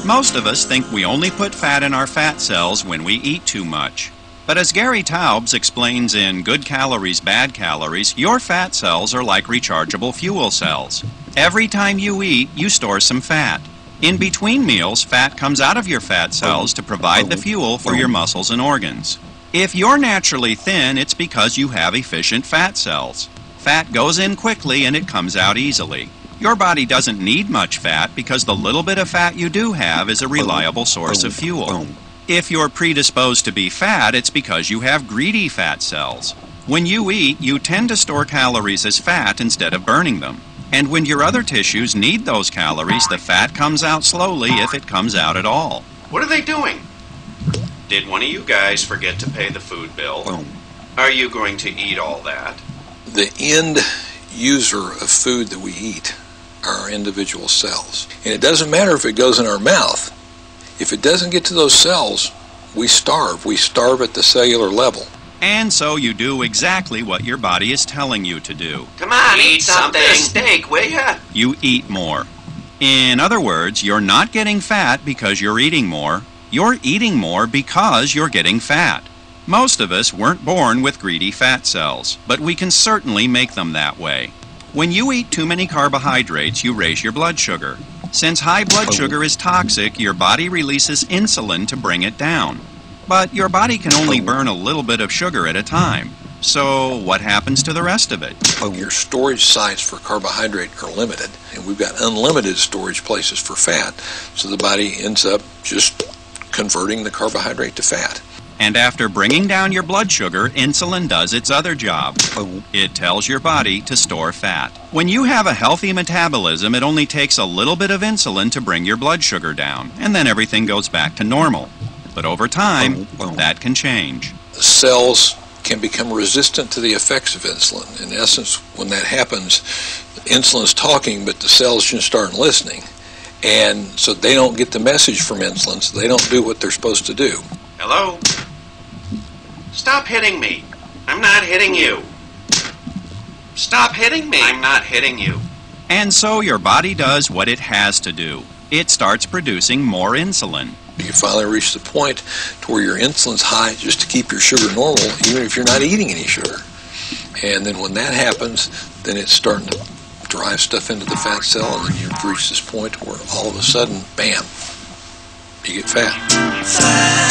Most of us think we only put fat in our fat cells when we eat too much. But as Gary Taubes explains in Good Calories, Bad Calories, your fat cells are like rechargeable fuel cells. Every time you eat, you store some fat. In between meals, fat comes out of your fat cells to provide the fuel for your muscles and organs. If you're naturally thin, it's because you have efficient fat cells. Fat goes in quickly and it comes out easily. Your body doesn't need much fat because the little bit of fat you do have is a reliable source of fuel. If you're predisposed to be fat, it's because you have greedy fat cells. When you eat, you tend to store calories as fat instead of burning them. And when your other tissues need those calories, the fat comes out slowly if it comes out at all. What are they doing? Did one of you guys forget to pay the food bill? Are you going to eat all that? The end user of food that we eat are our individual cells. And it doesn't matter if it goes in our mouth. If it doesn't get to those cells, we starve. We starve at the cellular level. And so you do exactly what your body is telling you to do. Come on, eat something. Steak, will ya? You eat more. In other words, you're not getting fat because you're eating more. You're eating more because you're getting fat. Most of us weren't born with greedy fat cells, but we can certainly make them that way. When you eat too many carbohydrates, you raise your blood sugar. Since high blood sugar is toxic, your body releases insulin to bring it down. But your body can only burn a little bit of sugar at a time. So what happens to the rest of it? Your storage sites for carbohydrate are limited, and we've got unlimited storage places for fat. So the body ends up just converting the carbohydrate to fat. And after bringing down your blood sugar, insulin does its other job. It tells your body to store fat. When you have a healthy metabolism, it only takes a little bit of insulin to bring your blood sugar down, and then everything goes back to normal. But over time, that can change. The cells can become resistant to the effects of insulin. In essence, when that happens, insulin's talking, but the cells just aren't listening. And so they don't get the message from insulin, so they don't do what they're supposed to do. Hello? Stop hitting me. I'm not hitting you. Stop hitting me. I'm not hitting you. And so your body does what it has to do. It starts producing more insulin. You finally reach the point to where your insulin's high just to keep your sugar normal, even if you're not eating any sugar. And then when that happens, then it's starting to drive stuff into the fat cell, and then you've reached this point where all of a sudden, bam, you get fat.